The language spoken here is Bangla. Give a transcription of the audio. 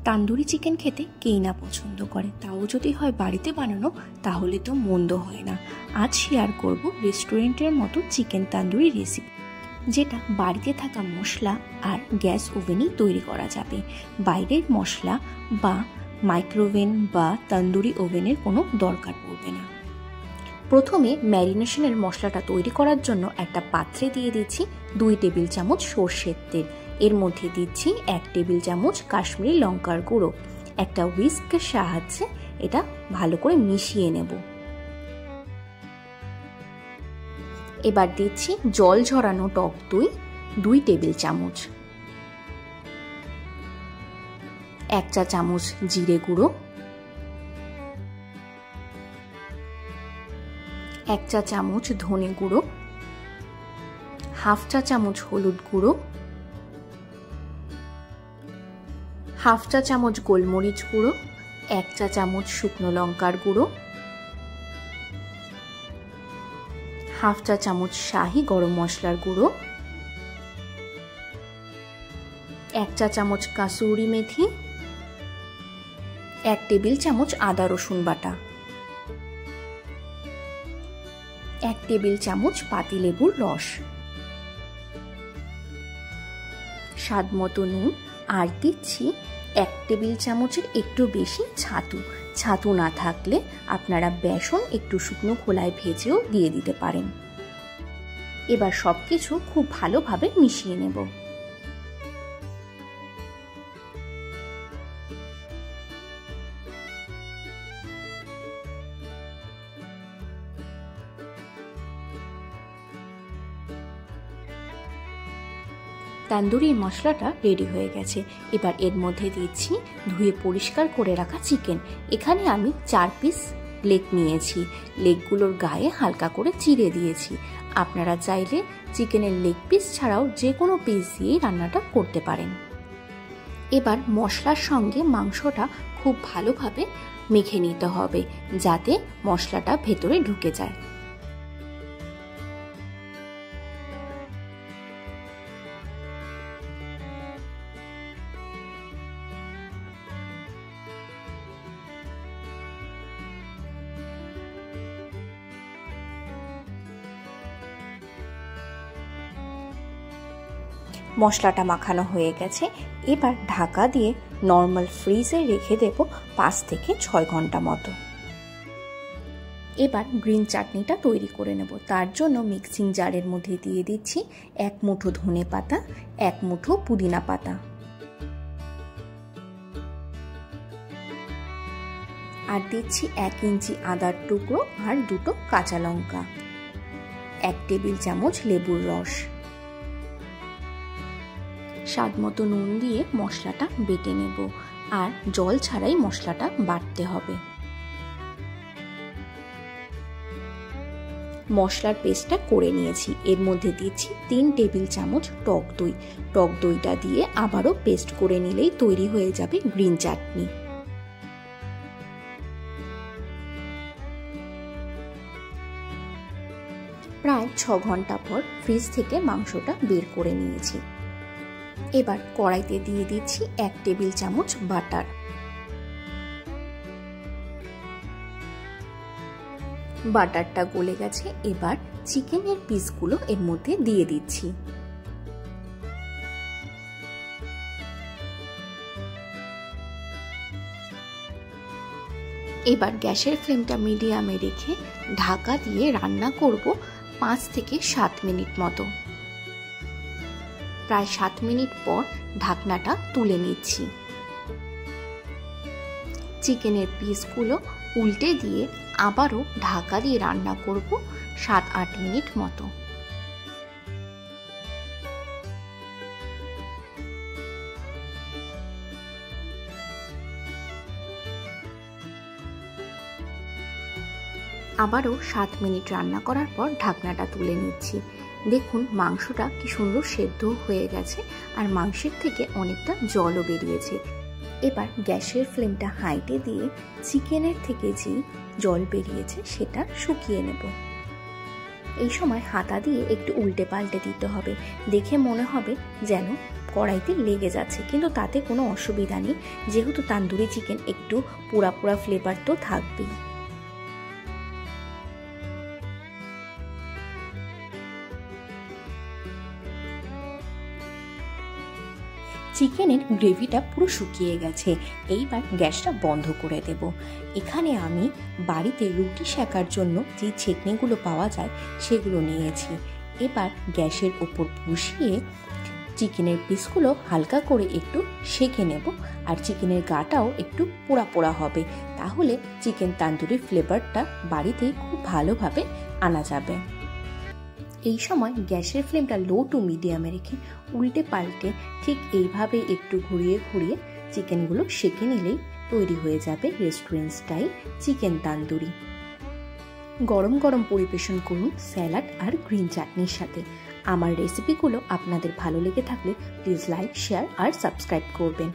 তান্দুরি চিকেন খেতে কেই না পছন্দ করে, তাও যদি হয় বাড়িতে বানানো তাহলে তো মন্দ হয় না। আজ শেয়ার করব রেস্টুরেন্টের মতো চিকেন তান্দুরি রেসিপি, যেটা বাড়িতে থাকা মশলা আর গ্যাস ওভেনেই তৈরি করা যাবে। বাইরের মশলা বা মাইক্রোওভেন বা তন্দুরি ওভেনের কোনো দরকার পড়বে না। প্রথমে ম্যারিনেশনের মশলাটা তৈরি করার জন্য একটা পাত্রে দিয়ে দিচ্ছি 2 টেবিল চামচ সর্ষের তেল। এর মধ্যে দিচ্ছি 1 টেবিল চামচ কাশ্মীরি লঙ্কার গুঁড়ো। একটা হুইস্কের সাহায্যে এটা ভালো করে মিশিয়ে নেব। এবার দিচ্ছি জল ঝরানো টক দই 2 টেবিল চামচ, 1 চা চামচ জিরে গুঁড়ো, 1 চা চামচ ধনে গুঁড়ো, হাফ চা চামচ হলুদ গুঁড়ো, হাফ চা চামচ গোলমরিচ গুঁড়ো, 1 চা চামচ শুকনো লঙ্কার গুঁড়ো, হাফ চা চামচ শাহি গরম মশলার গুঁড়ো, 1 চা চামচ কাসুরি মেথি, 1 টেবিল চামচ আদা রসুন বাটা, 1 টেবিল চামচ পাতিলেবুর রস, স্বাদ মতো নুন, আর দিচ্ছি 1 টেবিল চামচের একটু বেশি ছাতু। ছাতু না থাকলে আপনারা বেসন একটু শুকনো খোলায় ভেজেও দিয়ে দিতে পারেন। এবার সবকিছু খুব ভালোভাবে মিশিয়ে নেব। তান্দুরির মশলাটা রেডি হয়ে গেছে। এবার এর মধ্যে দিচ্ছি ধুয়ে পরিষ্কার করে রাখা চিকেন। এখানে আমি 4 পিস লেগ নিয়েছি। লেগগুলোর গায়ে হালকা করে চিড়ে দিয়েছি। আপনারা চাইলে চিকেনের লেগ পিস ছাড়াও যে কোনো পিস দিয়েই রান্নাটা করতে পারেন। এবার মশলার সঙ্গে মাংসটা খুব ভালোভাবে মেখে নিতে হবে, যাতে মশলাটা ভেতরে ঢুকে যায়। মশলাটা মাখানো হয়ে গেছে। এবার ঢাকা দিয়ে নর্মাল ফ্রিজে রেখে দেব 5 থেকে 6 ঘন্টা মতো। এবার গ্রিন চাটনিটা তৈরি করে নেব। তার জন্য মিক্সিং জারের মধ্যে দিয়ে দিচ্ছি 1 মুঠো ধনে পাতা, 1 মুঠো পুদিনা পাতা, আর দিচ্ছি 1 ইঞ্চি আদার টুকরো আর 2টো কাঁচা লঙ্কা, 1 টেবিল চামচ লেবুর রস, স্বাদ মতো নুন দিয়ে মশলাটা বেটে নেব। আর জল ছাড়াই মশলাটা বাটতে হবে। মশলার পেস্টটা করে নিয়েছি। এর মধ্যে দিচ্ছি 3 টেবিল চামচ টক দই। টক দইটা দিয়ে আবারও পেস্ট করে নিলেই তৈরি হয়ে যাবে গ্রিন চাটনি। প্রায় 6 ঘন্টা পর ফ্রিজ থেকে মাংসটা বের করে নিয়েছি। এবার কড়াইতে দিয়ে দিচ্ছি 1 টেবিল চামচ বাটার। বাটারটা গলে গেছে। এবার চিকেনের পিসগুলো এর মধ্যে দিয়ে দিচ্ছি। এবার গ্যাসের ফ্লেমটা মিডিয়ামে রেখে ঢাকা দিয়ে রান্না করব 5 থেকে 7 মিনিট মতো। প্রায় 7 মিনিট পর ঢাকনাটা তুলে নিচ্ছি। চিকেনের পিসগুলো উল্টে দিয়ে আবারও ঢাকা দিয়ে রান্না করব 7-8 মিনিট মতো। আবারও 7 মিনিট রান্না করার পর ঢাকনাটা তুলে নিচ্ছি। দেখুন মাংসটা কি সুন্দর সেদ্ধ হয়ে গেছে, আর মাংসের থেকে অনেকটা জলও বেরিয়েছে। এবার গ্যাসের ফ্লেমটা হাইতে দিয়ে চিকেনের থেকে যে জল বেরিয়েছে সেটা শুকিয়ে নেব। এই সময় হাতা দিয়ে একটু উল্টে পাল্টে দিতে হবে। দেখে মনে হবে যেন কড়াইতে লেগে যাচ্ছে, কিন্তু তাতে কোনো অসুবিধা নেই, যেহেতু তান্দুরি চিকেন একটু পোড়া পোড়া ফ্লেভার তো থাকবেই। চিকেনের গ্রেভিটা পুরো শুকিয়ে গেছে, এইবার গ্যাসটা বন্ধ করে দেব। এখানে আমি বাড়িতে রুটি সেকার জন্য যে ছেঁকনিগুলো পাওয়া যায় সেগুলো নিয়েছি। এবার গ্যাসের ওপর বসিয়ে চিকেনের পিসগুলো হালকা করে একটু সেঁকে নেব, আর চিকেনের গাটাও একটু পোড়া পোড়া হবে, তাহলে চিকেন তান্দুরি ফ্লেভারটা বাড়িতেই খুব ভালোভাবে আনা যাবে। এই সময় গ্যাসের ফ্লেমটা লো টু মিডিয়ামে রেখে উল্টে পাল্টে ঠিক এইভাবে একটু ঘুরিয়ে ঘুরিয়ে চিকেনগুলো সেঁকে নিলেই তৈরি হয়ে যাবে রেস্টুরেন্ট স্টাইল চিকেন তান্দুরি। গরম গরম পরিবেশন করুন স্যালাড আর গ্রিন চাটনির সাথে। আমার রেসিপিগুলো আপনাদের ভালো লেগে থাকলে প্লিজ লাইক, শেয়ার আর সাবস্ক্রাইব করবেন।